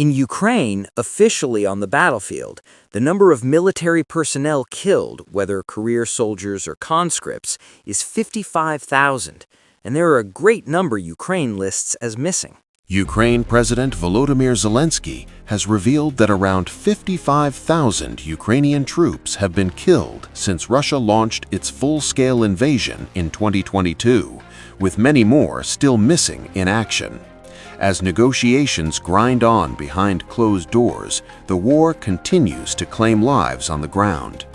In Ukraine, officially on the battlefield, the number of military personnel killed, whether career soldiers or conscripts, is 55,000, and there are a great number Ukraine lists as missing. Ukraine President Volodymyr Zelensky has revealed that around 55,000 Ukrainian troops have been killed since Russia launched its full-scale invasion in 2022, with many more still missing in action. As negotiations grind on behind closed doors, the war continues to claim lives on the ground.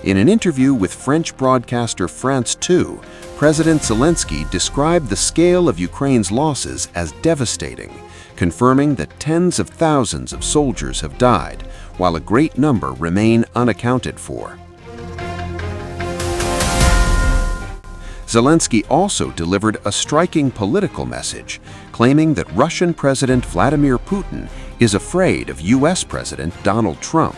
In an interview with French broadcaster France 2, President Zelensky described the scale of Ukraine's losses as devastating, confirming that tens of thousands of soldiers have died, while a great number remain unaccounted for. Zelensky also delivered a striking political message, claiming that Russian President Vladimir Putin is afraid of U.S. President Donald Trump.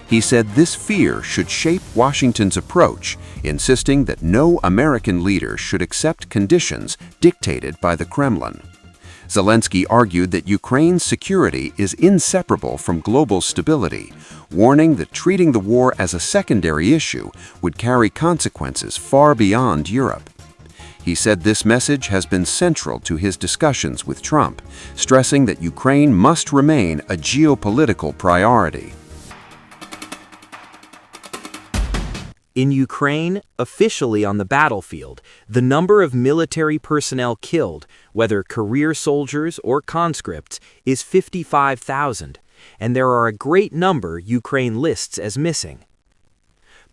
He said this fear should shape Washington's approach, insisting that no American leader should accept conditions dictated by the Kremlin. Zelensky argued that Ukraine's security is inseparable from global stability, warning that treating the war as a secondary issue would carry consequences far beyond Europe. He said this message has been central to his discussions with Trump, stressing that Ukraine must remain a geopolitical priority. In Ukraine, officially on the battlefield, the number of military personnel killed, whether career soldiers or conscripts, is 55,000, and there are a great number Ukraine lists as missing.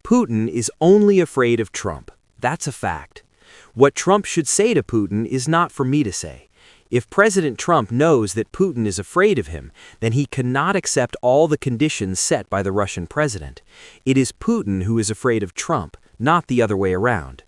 Putin is only afraid of Trump. That's a fact. What Trump should say to Putin is not for me to say. If President Trump knows that Putin is afraid of him, then he cannot accept all the conditions set by the Russian president. It is Putin who is afraid of Trump, not the other way around.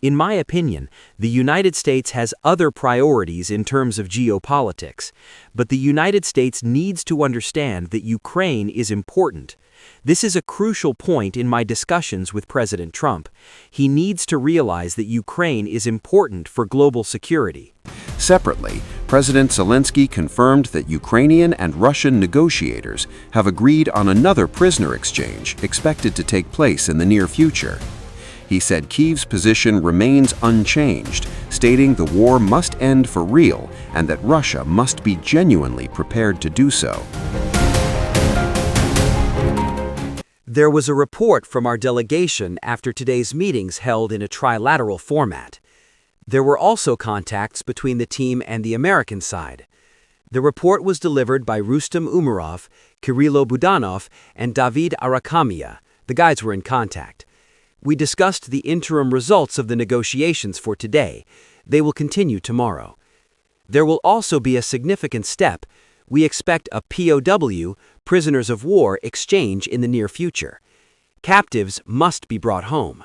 In my opinion, the United States has other priorities in terms of geopolitics, but the United States needs to understand that Ukraine is important. This is a crucial point in my discussions with President Trump. He needs to realize that Ukraine is important for global security. Separately, President Zelensky confirmed that Ukrainian and Russian negotiators have agreed on another prisoner exchange expected to take place in the near future. He said Kyiv's position remains unchanged, stating the war must end for real and that Russia must be genuinely prepared to do so. There was a report from our delegation after today's meetings held in a trilateral format. There were also contacts between the team and the American side. The report was delivered by Rustem Umarov, Kirilo Budanov, and David Arakamia. The guys were in contact. We discussed the interim results of the negotiations for today. They will continue tomorrow. There will also be a significant step. We expect a POW, prisoners of war, exchange in the near future. Captives must be brought home.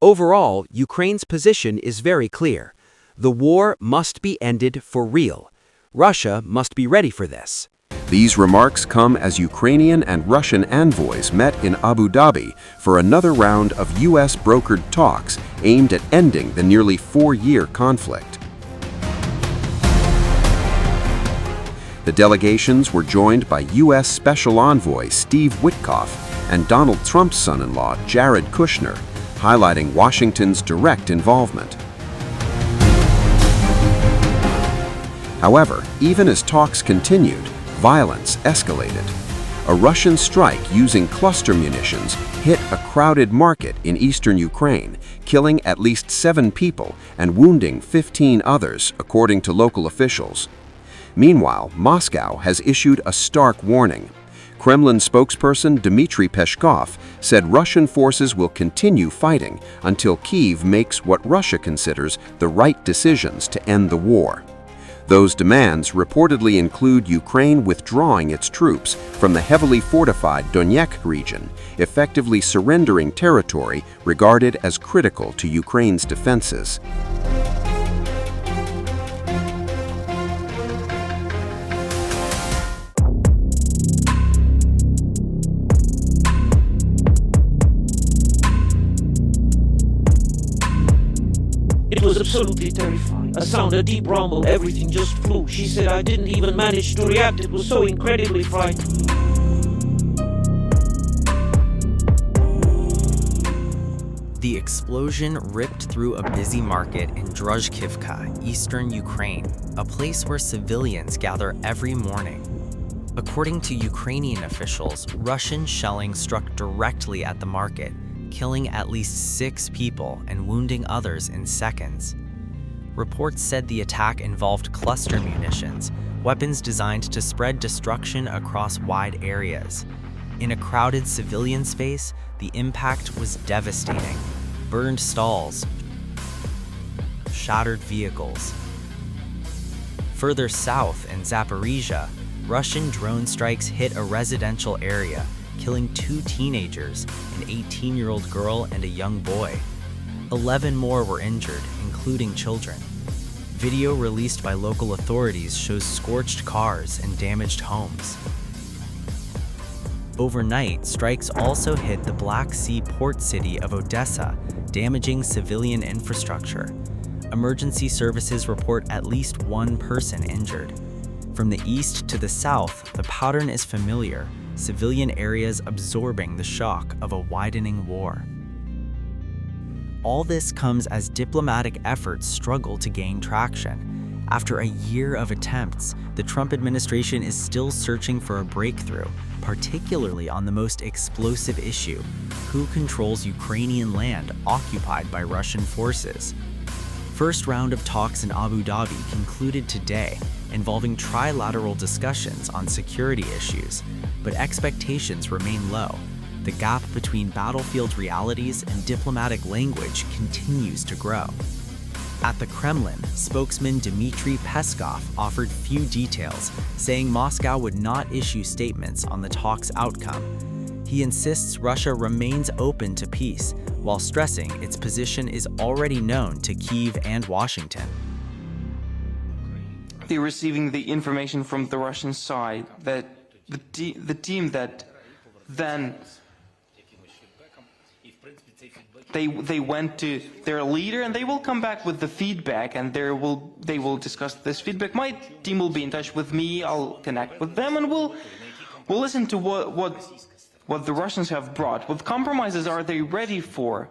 Overall, Ukraine's position is very clear. The war must be ended for real. Russia must be ready for this. These remarks come as Ukrainian and Russian envoys met in Abu Dhabi for another round of U.S.-brokered talks aimed at ending the nearly 4-year conflict. The delegations were joined by U.S. Special Envoy Steve Witkoff and Donald Trump's son-in-law Jared Kushner, highlighting Washington's direct involvement. However, even as talks continued, violence escalated. A Russian strike using cluster munitions hit a crowded market in eastern Ukraine, killing at least 7 people and wounding 15 others, according to local officials. Meanwhile, Moscow has issued a stark warning. Kremlin spokesperson Dmitry Peskov said Russian forces will continue fighting until Kyiv makes what Russia considers the right decisions to end the war. Those demands reportedly include Ukraine withdrawing its troops from the heavily fortified Donetsk region, effectively surrendering territory regarded as critical to Ukraine's defenses. It was absolutely terrifying. A sound, a deep rumble, everything just flew. She said I didn't even manage to react, it was so incredibly frightening. The explosion ripped through a busy market in Druzhkivka, eastern Ukraine, a place where civilians gather every morning. According to Ukrainian officials, Russian shelling struck directly at the market, killing at least 6 people and wounding others in seconds. Reports said the attack involved cluster munitions, weapons designed to spread destruction across wide areas. In a crowded civilian space, the impact was devastating. Burned stalls, shattered vehicles. Further south in Zaporizhia, Russian drone strikes hit a residential area, killing 2 teenagers, an 18-year-old girl and a young boy. 11 more were injured, including children. Video released by local authorities shows scorched cars and damaged homes. Overnight, strikes also hit the Black Sea port city of Odessa, damaging civilian infrastructure. Emergency services report at least 1 person injured. From the east to the south, the pattern is familiar, civilian areas absorbing the shock of a widening war. All this comes as diplomatic efforts struggle to gain traction. After a year of attempts, the Trump administration is still searching for a breakthrough, particularly on the most explosive issue: who controls Ukrainian land occupied by Russian forces? First round of talks in Abu Dhabi concluded today, involving trilateral discussions on security issues, but expectations remain low. The gap between battlefield realities and diplomatic language continues to grow. At the Kremlin, spokesman Dmitry Peskov offered few details, saying Moscow would not issue statements on the talks' outcome. He insists Russia remains open to peace, while stressing its position is already known to Kyiv and Washington. They're receiving the information from the Russian side that the team that then they went to their leader, and they will come back with the feedback, and they will discuss this feedback. My team will be in touch with me. I'll connect with them, and we'll listen to what the Russians have brought. What compromises are they ready for?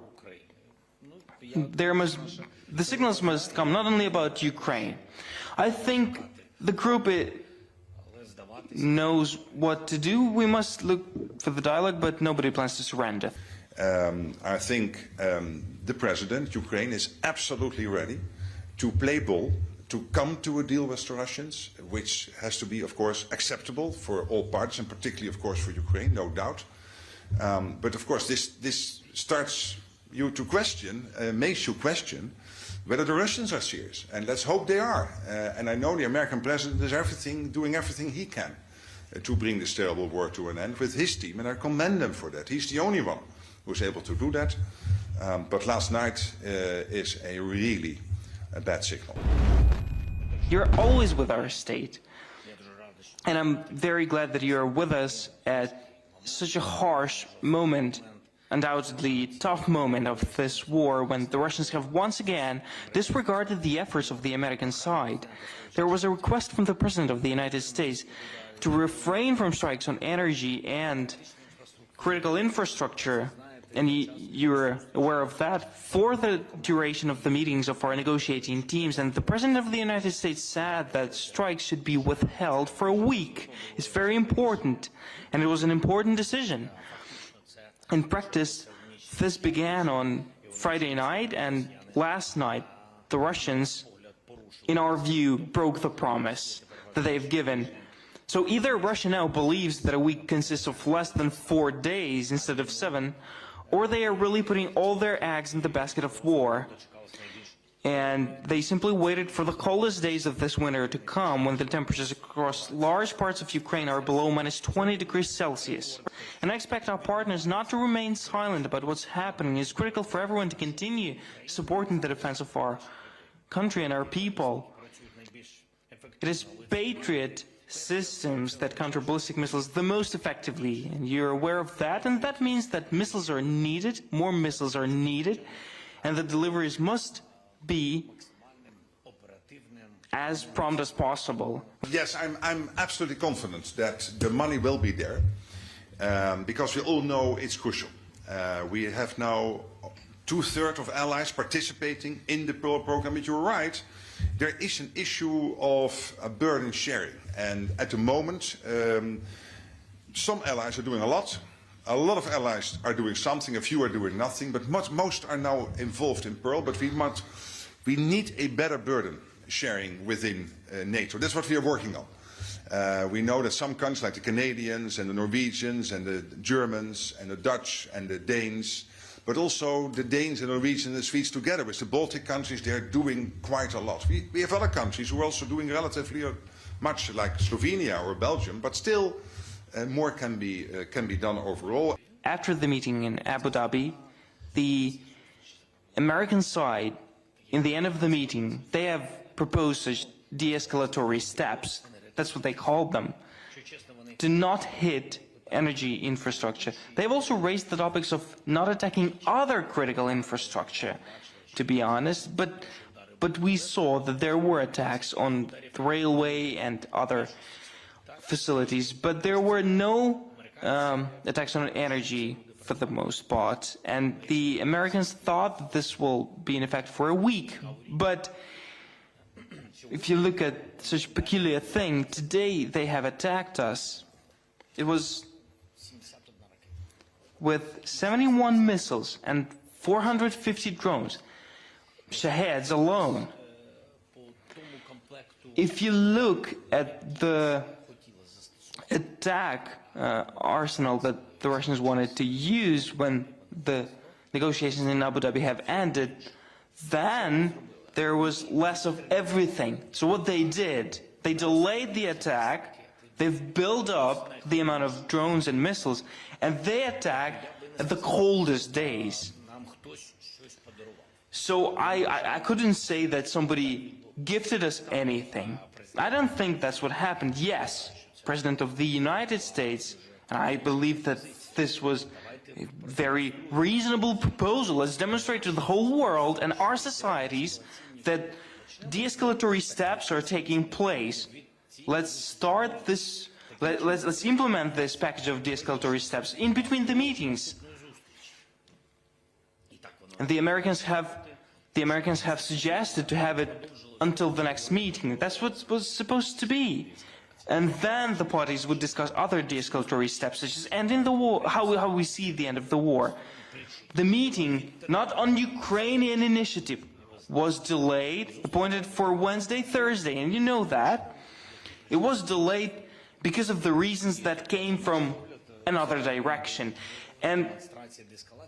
The signals must come not only about Ukraine. I think the group knows what to do. We must look for the dialogue, but nobody plans to surrender. I think the president, Ukraine, is absolutely ready to play ball, to come to a deal with the Russians, which has to be, of course, acceptable for all parties, and particularly, of course, for Ukraine, no doubt. But, of course, this starts you to question, makes you question whether the Russians are serious. And let's hope they are. And I know the American president is doing everything he can to bring this terrible war to an end with his team, and I commend him for that. He's the only one who's able to do that. But last night is a really bad signal. You're always with our state, and I'm very glad that you're with us at such a harsh moment, undoubtedly tough moment of this war, when the Russians have once again disregarded the efforts of the American side. There was a request from the President of the United States to refrain from strikes on energy and critical infrastructure, and you're aware of that, for the duration of the meetings of our negotiating teams. And the President of the United States said that strikes should be withheld for a week. It's very important, and it was an important decision. In practice, this began on Friday night, and last night the Russians, in our view, broke the promise that they've given. So either Russia now believes that a week consists of less than 4 days instead of 7, or they are really putting all their eggs in the basket of war. And they simply waited for the coldest days of this winter to come, when the temperatures across large parts of Ukraine are below -20 degrees Celsius. And I expect our partners not to remain silent about what's happening. It's critical for everyone to continue supporting the defense of our country and our people. It is Patriot systems that counter ballistic missiles the most effectively, and you're aware of that, and that means that missiles are needed, more missiles are needed, and the deliveries must be as prompt as possible. Yes, I'm absolutely confident that the money will be there, because we all know it's crucial. We have now 2/3 of allies participating in the Pearl program. But you're right, there is an issue of burden sharing. And at the moment, some allies are doing a lot of allies are doing something, a few are doing nothing, but most are now involved in Pearl. But we need a better burden sharing within NATO. That's what we are working on. We know that some countries like the Canadians and the Norwegians and the Germans and the Dutch and the Danes, but also the Danes and Norwegians and the Swedes together with the Baltic countries, they're doing quite a lot. We have other countries who are also doing relatively much, like Slovenia or Belgium, but still more can be done overall. After the meeting in Abu Dhabi, the American side, in the end of the meeting, they have proposed such de-escalatory steps, that's what they call them, to not hit energy infrastructure. They've also raised the topics of not attacking other critical infrastructure, to be honest, but we saw that there were attacks on the railway and other facilities, but there were no attacks on energy for the most part, and the Americans thought that this will be in effect for a week. But if you look at such a peculiar thing, today they have attacked us. It was with 71 missiles and 450 drones, Shaheeds alone. If you look at the attack arsenal that the Russians wanted to use when the negotiations in Abu Dhabi have ended, then there was less of everything. So what they did, they delayed the attack, they've built up the amount of drones and missiles, and they attacked at the coldest days. So I couldn't say that somebody gifted us anything. I don't think that's what happened. Yes, President of the United States, and I believe that this was a very reasonable proposal. Let's demonstrate to the whole world and our societies that de-escalatory steps are taking place. Let's start this, let's implement this package of de-escalatory steps in between the meetings. And the Americans have suggested to have it until the next meeting. That's what it was supposed to be. And then the parties would discuss other de-escalatory steps, such as ending the war, how we see the end of the war. The meeting, not on Ukrainian initiative, was delayed, appointed for Wednesday, Thursday, and you know that. It was delayed because of the reasons that came from another direction. And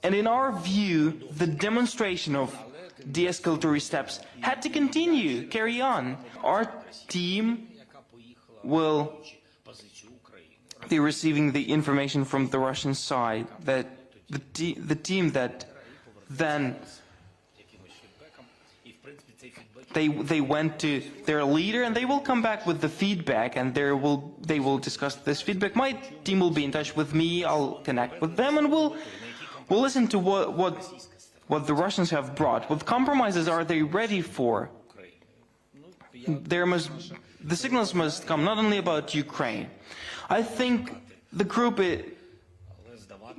in our view, the demonstration of de-escalatory steps had to continue, carry on. Our team will be receiving the information from the Russian side that the team that then they went to their leader, and they will come back with the feedback, and they will discuss this feedback. My team will be in touch with me. I'll connect with them, and we'll listen to what the Russians have brought. What compromises are they ready for? The signals must come not only about Ukraine. I think the group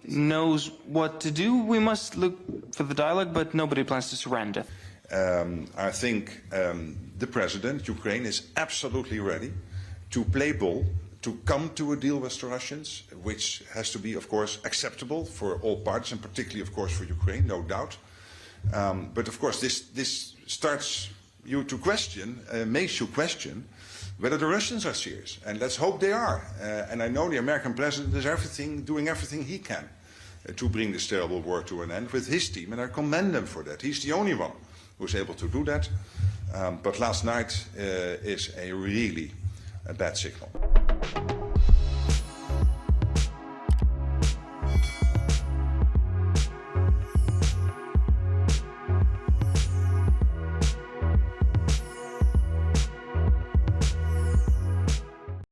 knows what to do. We must look for the dialogue, but nobody plans to surrender. I think the president, Ukraine, is absolutely ready to play ball, to come to a deal with the Russians, which has to be, of course, acceptable for all parties, and particularly, of course, for Ukraine, no doubt. But, of course, this starts you to question, makes you question whether the Russians are serious. And let's hope they are. And I know the American president is doing everything he can to bring this terrible war to an end with his team, and I commend him for that. He's the only one who's able to do that. But last night is a really bad signal.